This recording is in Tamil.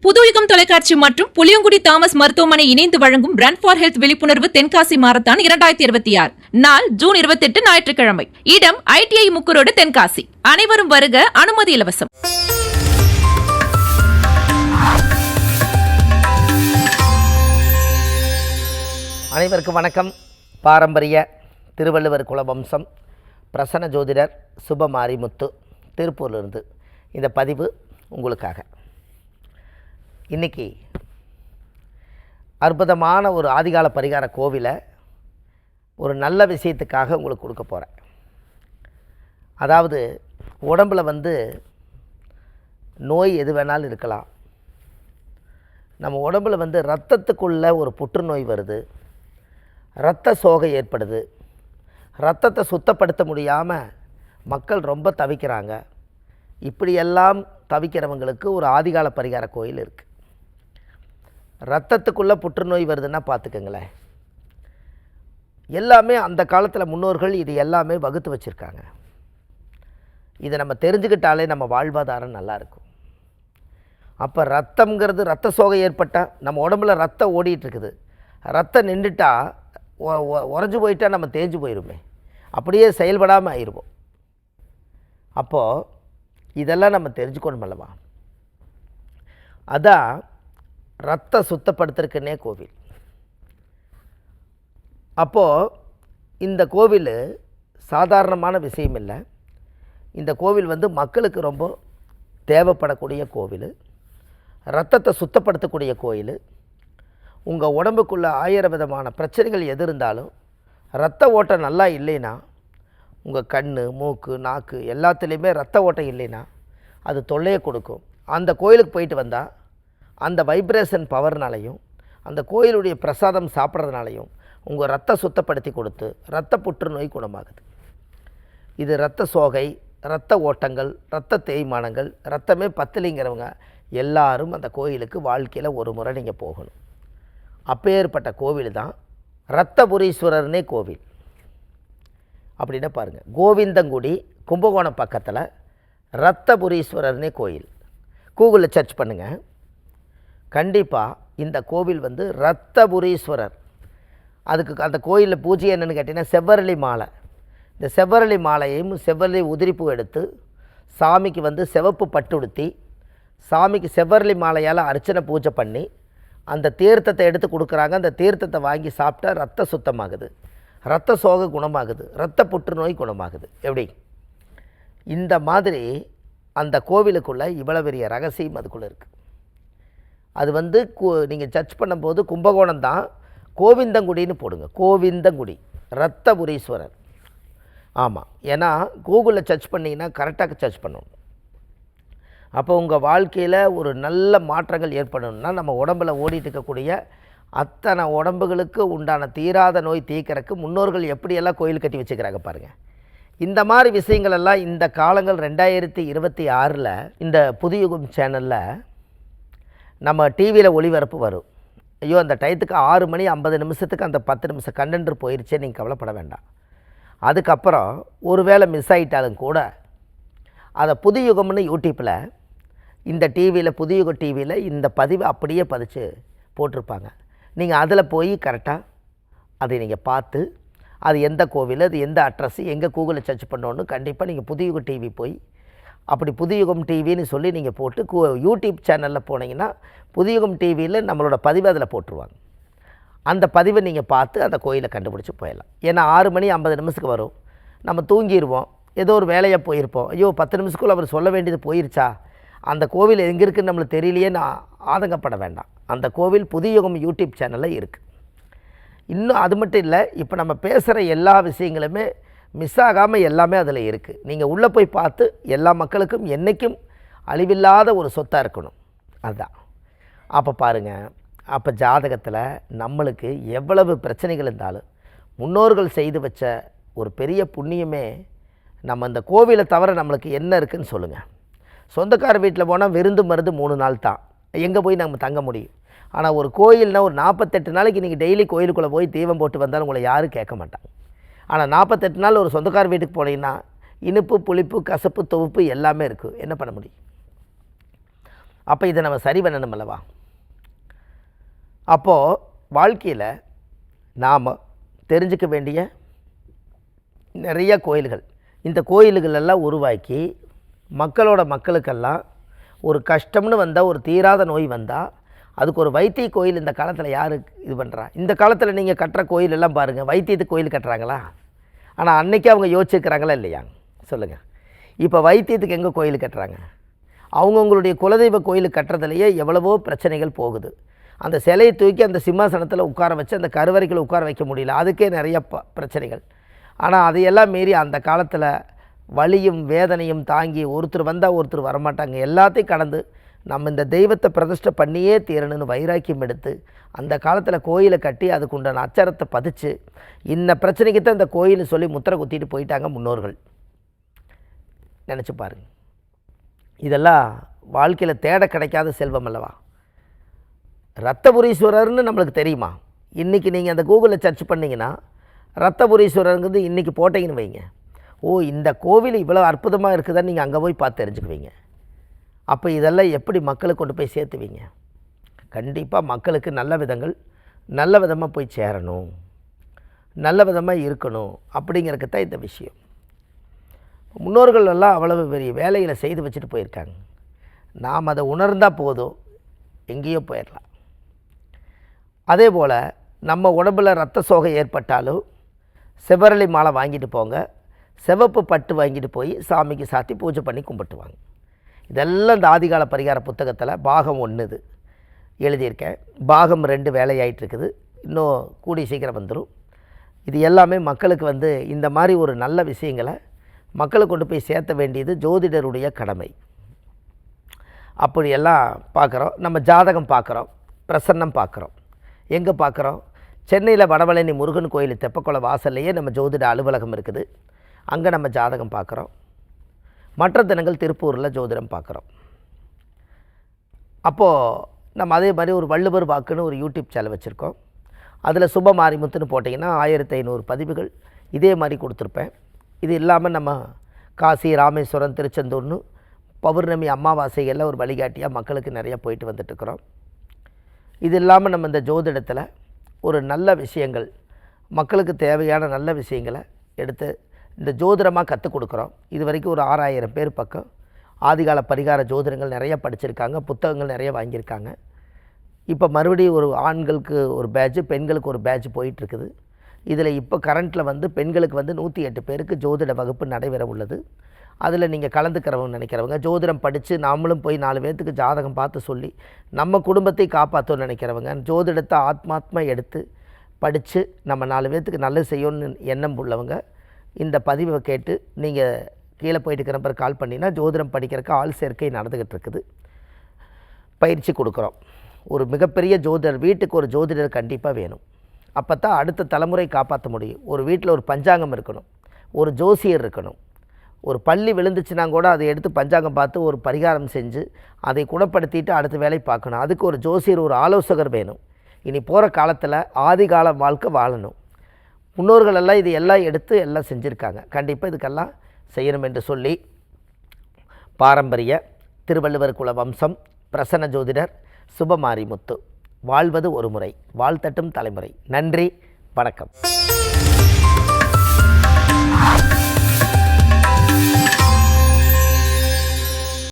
புதுயுகம் தொலைக்காட்சி மற்றும் புளியங்குடி தாமஸ் மருத்துவமனை இணைந்து வழங்கும் ரன் ஃபார் ஹெல்த் விழிப்புணர்வு தென்காசி மாரத்தான் 2026 நாள் ஜூன் 28 ஞாயிற்றுக்கிழமை. இடம் ITI முக்குரோடு தென்காசி. அனைவரும் வருக, அனுமதி இலவசம். அனைவருக்கும் வணக்கம். பாரம்பரிய திருவள்ளுவர் குலவம்சம் பிரசன்ன ஜோதிடர் சுபமாரிமுத்து திருப்பூரிலிருந்து இந்த பதிவு உங்களுக்காக. இன்றைக்கி அற்புதமான ஒரு ஆதிகால பரிகார கோவிலை ஒரு நல்ல விஷயத்துக்காக உங்களுக்கு கொடுக்க போகிறேன். அதாவது உடம்பில் நோய் எது வேணாலும் இருக்கலாம். நம்ம உடம்பில் இரத்தத்துக்குள்ளே ஒரு புற்றுநோய் வருது, இரத்த சோகை ஏற்படுது, இரத்தத்தை சுத்தப்படுத்த முடியாமல் மக்கள் ரொம்ப தவிக்கிறாங்க. இப்படியெல்லாம் தவிக்கிறவங்களுக்கு ஒரு ஆதிகால பரிகார கோயில் இருக்குது. இரத்தத்துக்குள்ளே புற்றுநோய் வருதுன்னா பார்த்துக்கங்களேன். எல்லாமே அந்த காலத்தில் முன்னோர்கள் இது எல்லாமே வகுத்து வச்சுருக்காங்க. இதை நம்ம தெரிஞ்சுக்கிட்டாலே நம்ம வாழ்வாதாரம் நல்லாயிருக்கும். அப்போ ரத்தம்ங்கிறது இரத்த சோகை ஏற்பட்டால் நம்ம உடம்புல ரத்தம் ஓடிட்டுருக்குது, ரத்தம் நின்றுட்டா உறைஞ்சி போயிட்டால் நம்ம தேஞ்சு போயிடுமே, அப்படியே செயல்படாமல் ஆயிடுவோம். அப்போது இதெல்லாம் நம்ம தெரிஞ்சுக்கணும் அல்லவா? அதான் ரத்த சுத்தப்படுத்துறதுக்குன்னே கோவில். அப்போது இந்த கோவில் சாதாரணமான விஷயம் இல்லை. இந்த கோவில் மக்களுக்கு ரொம்ப தேவைப்படக்கூடிய கோவில், இரத்தத்தை சுத்தப்படுத்தக்கூடிய கோயில். உங்கள் உடம்புக்குள்ளே 1000 விதமான பிரச்சனைகள் எது இருந்தாலும் இரத்த ஓட்டம் நல்லா இல்லைன்னா, உங்கள் கண், மூக்கு, நாக்கு எல்லாத்துலேயுமே இரத்த ஓட்டம் இல்லைன்னா அது தொல்லையை கொடுக்கும். அந்த கோயிலுக்கு போயிட்டு வந்தால் அந்த வைப்ரேஷன் பவர்னாலையும் அந்த கோயிலுடைய பிரசாதம் சாப்பிட்றதுனாலையும் உங்கள் இரத்த சுத்தப்படுத்தி கொடுத்து இரத்த புற்றுநோய் குணமாகுது. இது இரத்த சோகை, இரத்த ஓட்டங்கள், இரத்த தேய்மானங்கள், இரத்தமே பத்தலைங்கிறவங்க எல்லாரும் அந்த கோயிலுக்கு வாழ்க்கையில் ஒரு முறை நீங்கள் போகணும். அப்பேற்பட்ட கோவில் தான் இரத்தபுரீஸ்வரர்னே கோவில். அப்படின்னா பாருங்கள், கோவிந்தங்குடி கும்பகோணம் பக்கத்தில் இரத்தபுரீஸ்வரர்னே கோயில். கூகுளில் சர்ச் பண்ணுங்கள். கண்டிப்பாக இந்த கோவில் இரத்தபுரீஸ்வரர். அதுக்கு அந்த கோயிலில் பூஜை என்னென்னு கேட்டிங்கன்னா செவ்வரளி மாலை. இந்த செவ்வரளி மாலையையும் செவ்வரளி உதிரிப்பூ எடுத்து சாமிக்கு சிவப்பு பட்டுடுத்தி சாமிக்கு செவ்வரளி மாலையால் அர்ச்சனை பூஜை பண்ணி அந்த தீர்த்தத்தை எடுத்து கொடுக்குறாங்க. அந்த தீர்த்தத்தை வாங்கி சாப்பிட்டா ரத்த சுத்தமாகுது, இரத்த சோகை குணமாகுது, இரத்த புற்றுநோய் குணமாகுது. எப்படி? இந்த மாதிரி அந்த கோவிலுக்குள்ளே இவ்வளோ பெரிய ரகசியம் அதுக்குள்ளே இருக்குது. அது நீங்கள் சர்ச் பண்ணும்போது கும்பகோணம் தான், கோவிந்தங்குடின்னு போடுங்க. கோவிந்தங்குடி இரத்தபுரீஸ்வரர். ஆமாம், ஏன்னா கூகுளில் சர்ச் பண்ணிங்கன்னா கரெக்டாக சர்ச் பண்ணணும். அப்போ உங்கள் வாழ்க்கையில் ஒரு நல்ல மாற்றங்கள் ஏற்படணும்னா நம்ம உடம்பில் ஓடிட்டு இருக்கக்கூடிய அத்தனை உடம்புகளுக்கு உண்டான தீராத நோய் தீர்க்கறக்கு முன்னோர்கள் எப்படியெல்லாம் கோயில் கட்டி வச்சுக்கிறாங்க பாருங்கள். இந்த மாதிரி விஷயங்கள் எல்லாம் இந்த காலங்கள் 2026 இந்த புதுயுகம் சேனலில் நம்ம டிவியில் ஒளிபரப்பு வரும். ஐயோ, அந்த டயத்துக்கு 6 மணி 50 நிமிஷத்துக்கு அந்த 10 நிமிஷம் கண்டென்ட் போயிடுச்சே, நீங்கள் கவலைப்பட வேண்டாம். அதுக்கப்புறம் ஒரு வேளை மிஸ் ஆகிட்டாலும் கூட அதை புதுயுகம்னு யூடியூப்பில் இந்த டிவியில் புதுயுக டிவியில் இந்த பதிவை அப்படியே பதிச்சு போட்டிருப்பாங்க. நீங்கள் அதில் போய் கரெக்டாக அதை நீங்கள் பார்த்து அது எந்த கோவில், அது எந்த அட்ரஸ், எங்கே கூகுளில் சர்ச் பண்ணோன்னு கண்டிப்பாக நீங்கள் புதுயுக டிவி போய் அப்படி புதுயுகம் டிவின்னு சொல்லி நீங்கள் போட்டு யூடியூப் சேனலில் போனீங்கன்னா புதுயுகம் டிவியில் நம்மளோட பதிவை அதில் போட்டுருவாங்க. அந்த பதிவை நீங்கள் பார்த்து அந்த கோயிலை கண்டுபிடிச்சி போயிடலாம். ஏன்னா 6 மணி 50 நிமிஷத்துக்கு வரும், நம்ம தூங்கிடுவோம், ஏதோ ஒரு வேலையாக போயிருப்போம். ஐயோ 10 நிமிஷத்துக்குள்ளே அவர் சொல்ல வேண்டியது போயிருச்சா, அந்த கோவில் எங்கே இருக்குதுன்னு நம்மளுக்கு தெரியலையே, நான் ஆதங்கப்பட வேண்டாம். அந்த கோவில் புதுயுகம் யூடியூப் சேனலில் இருக்குது. இன்னும் அது மட்டும் இல்லை, இப்போ நம்ம பேசுகிற எல்லா விஷயங்களுமே மிஸ் ஆகாமல் எல்லாமே அதில் இருக்குது. நீங்கள் உள்ளே போய் பார்த்து எல்லா மக்களுக்கும் என்றைக்கும் அழிவில்லாத ஒரு சொத்தாக இருக்கணும். அதுதான். அப்போ பாருங்கள், அப்போ ஜாதகத்தில் நம்மளுக்கு எவ்வளவு பிரச்சனைகள் இருந்தாலும் முன்னோர்கள் செய்து வச்ச ஒரு பெரிய புண்ணியமே நம்ம இந்த கோவிலை தவிர நம்மளுக்கு என்ன இருக்குதுன்னு சொல்லுங்கள். சொந்தக்கார வீட்டில் போனால் விருந்து மருந்து 3 நாள் தான், எங்கே போய் நம்ம தங்க முடியும். ஆனால் ஒரு கோயில்னால் ஒரு 48 நாளைக்கு நீங்கள் டெய்லி கோயிலுக்குள்ளே போய் தீபம் போட்டு வந்தாலும் உங்களை யாரும் கேட்க மாட்டாங்க. ஆனால் 48 நாள் ஒரு சொந்தக்கார வீட்டுக்கு போனீங்கன்னா இனிப்பு, புளிப்பு, கசப்பு, துவப்பு எல்லாமே இருக்குது. என்ன பண்ண முடியும்? அப்போ இதை நம்ம சரி பண்ணணும் அல்லவா? அப்போது வாழ்க்கையில் நாம் தெரிஞ்சுக்க வேண்டிய நிறைய கோயில்கள், இந்த கோயில்களெல்லாம் உருவாக்கி மக்களுக்கெல்லாம் ஒரு கஷ்டம்னு வந்தால், ஒரு தீராத நோய் வந்தால் அதுக்கு ஒரு வைத்திய கோயில் இந்த காலத்தில் யார் இது பண்ணுறா? இந்த காலத்தில் நீங்கள் கட்டுற கோயிலெல்லாம் பாருங்கள், வைத்தியத்துக்கு கோயில் கட்டுறாங்களா? ஆனால் அன்றைக்கி அவங்க யோசிச்சுக்கிறாங்களா இல்லையா? சொல்லுங்கள். இப்போ வைத்தியத்துக்கு எங்கே கோயில் கட்டுறாங்க? அவங்கவுங்களுடைய குலதெய்வ கோயில் கட்டுறதுலையே எவ்வளவோ பிரச்சனைகள் போகுது. அந்த சிலையை தூக்கி அந்த சிம்மாசனத்தில் உட்கார வச்சு அந்த கருவறைகளை உட்கார வைக்க முடியல, அதுக்கே நிறைய பிரச்சனைகள். ஆனால் அதையெல்லாம் மீறி அந்த காலத்தில் வலியும் வேதனையும் தாங்கி ஒருத்தர் வந்தால் ஒருத்தர் வரமாட்டாங்க, எல்லாத்தையும் கடந்து நம்ம இந்த தெய்வத்தை பிரதிஷ்டை பண்ணியே தீரணும்னு வைராக்கியம் எடுத்து அந்த காலத்தில் கோயிலை கட்டி அதுக்கு உண்டான அச்சரத்தை பதிச்சு இந்த பிரச்சனைக்கு தான் இந்த கோயில்னு சொல்லி முத்திரை குத்திட்டு போயிட்டாங்க முன்னோர்கள். நினச்சி பாருங்க. இதெல்லாம் வாழ்க்கையில் தேட கிடைக்காத செல்வம் அல்லவா? ரத்தபுரீஸ்வரர்னு நம்மளுக்கு தெரியுமா? இன்றைக்கி நீங்கள் அந்த கூகுளில் சர்ச் பண்ணிங்கன்னா ரத்தபுரீஸ்வரருங்கிறது இன்றைக்கி போட்டிங்கன்னு வைங்க, ஓ இந்த கோவில் இவ்வளோ அற்புதமாக இருக்குதுன்னு நீங்கள் அங்கே போய் பார்த்து தெரிஞ்சுக்குவீங்க. அப்போ இதெல்லாம் எப்படி மக்களுக்கு கொண்டு போய் சேர்த்துவீங்க? கண்டிப்பாக மக்களுக்கு நல்ல விதமாக போய் சேரணும், நல்ல விதமாக இருக்கணும் அப்படிங்கிறதுக்கு தான் இந்த விஷயம். முன்னோர்கள் எல்லாம் அவ்வளவு பெரிய வேலைகளை செய்து வச்சுட்டு போயிருக்காங்க. நாம் அதை உணர்ந்தால் போதும், எங்கேயோ போயிடலாம். அதே போல் நம்ம உடம்பில் ரத்த சோகை ஏற்பட்டாலும் செவ்வரளி மாலை வாங்கிட்டு போங்க, சிவப்பு பட்டு வாங்கிட்டு போய் சாமிக்கு சாத்தி பூஜை பண்ணி கும்பிட்டுவாங்க. இதெல்லாம் இந்த ஆதிகால பரிகார புத்தகத்தில் பாகம் 1 இது எழுதியிருக்கேன். பாகம் 2 வேலையாயிட்டிருக்குது, இன்னும் கூடி சீக்கிரம் வந்துடும். இது எல்லாமே மக்களுக்கு இந்த மாதிரி ஒரு நல்ல விஷயங்களை மக்களுக்கு கொண்டு போய் சேர்த்த வேண்டியது ஜோதிடருடைய கடமை. அப்படியெல்லாம் பார்க்குறோம். நம்ம ஜாதகம் பார்க்குறோம், பிரசன்னம் பார்க்குறோம். எங்கே பார்க்குறோம்? சென்னையில் வடபழனி முருகன் கோயில் தெப்பக்குளம் வாசல்லையே நம்ம ஜோதிட அலுவலகம் இருக்குது, அங்கே நம்ம ஜாதகம் பார்க்குறோம். மற்ற தினங்கள் திருப்பூரில் ஜோதிடம் பார்க்குறோம். அப்போது நம்ம அதே மாதிரி ஒரு வள்ளுவர் வாக்குன்னு ஒரு யூடியூப் சேனல் வச்சுருக்கோம். அதில் சுப மாரிமுத்துன்னு போட்டிங்கன்னா 1500 பதிவுகள் இதே மாதிரி கொடுத்துருப்பேன். இது இல்லாமல் நம்ம காசி, ராமேஸ்வரம், திருச்செந்தூர்னு பௌர்ணமி அமாவாசைகளில் ஒரு வழிகாட்டியாக மக்களுக்கு நிறையா போயிட்டு வந்துட்டுருக்குறோம். இது இல்லாமல் நம்ம இந்த ஜோதிடத்தில் ஒரு நல்ல விஷயங்கள், மக்களுக்கு தேவையான நல்ல விஷயங்களை எடுத்து இந்த ஜோதிடமாக கற்றுக் கொடுக்குறோம். இது வரைக்கும் ஒரு 6000 பேர் பக்கம் ஆதிகால பரிகார ஜோதிடங்கள் நிறையா படிச்சிருக்காங்க, புத்தகங்கள் நிறைய வாங்கியிருக்காங்க. இப்போ மறுபடியும் ஒரு ஆண்களுக்கு ஒரு பேட்ச், பெண்களுக்கு ஒரு பேட்ச் போயிட்டுருக்குது. இதில் இப்போ கரண்ட்டில் பெண்களுக்கு 108 பேருக்கு ஜோதிட வகுப்பு நடைபெற உள்ளது. அதில் நீங்கள் கலந்துக்கிறவங்க நினைக்கிறவங்க, ஜோதிடம் படித்து நாமளும் போய் 4 பேர்த்துக்கு ஜாதகம் பார்த்து சொல்லி நம்ம குடும்பத்தை காப்பாற்றணும்னு நினைக்கிறவங்க, ஜோதிடத்தை ஆத்மாத்மா எடுத்து படித்து நம்ம 4 பேர்த்துக்கு நல்லது செய்யணும்னு எண்ணம் உள்ளவங்க இந்த பதிவை கேட்டு நீங்கள் கீழே போயிட்டு நம்பர் கால் பண்ணினா ஜோதிடம் படிக்கிறதுக்கு ஆள் சேர்க்கை நடந்துக்கிட்டு இருக்குது. பயிற்சி கொடுக்குறோம். ஒரு மிகப்பெரிய ஜோதிடர், வீட்டுக்கு ஒரு ஜோதிடர் கண்டிப்பாக வேணும். அப்போ தான் அடுத்த தலைமுறை காப்பாற்ற முடியும். ஒரு வீட்டில் ஒரு பஞ்சாங்கம் இருக்கணும், ஒரு ஜோசியர் இருக்கணும். ஒரு பள்ளி விழுந்துச்சுன்னா கூட அதை எடுத்து பஞ்சாங்கம் பார்த்து ஒரு பரிகாரம் செஞ்சு அதை குணப்படுத்திட்டு அடுத்த வேலை பார்க்கணும். அதுக்கு ஒரு ஜோசியர், ஒரு ஆலோசகர் வேணும். இனி போகிற காலத்தில் ஆதிகால வாழ்க்கை வாழணும். முன்னோர்களெல்லாம் இது எல்லாம் எடுத்து எல்லாம் செஞ்சுருக்காங்க. கண்டிப்பாக இதுக்கெல்லாம் செய்யணும் என்று சொல்லி பாரம்பரிய திருவள்ளுவர் குல வம்சம் பிரசன்ன ஜோதிடர் சுப மாரிமுத்து வாழ்வது ஒரு முறை, வாழ்த்தட்டும் தலைமுறை. நன்றி, வணக்கம்.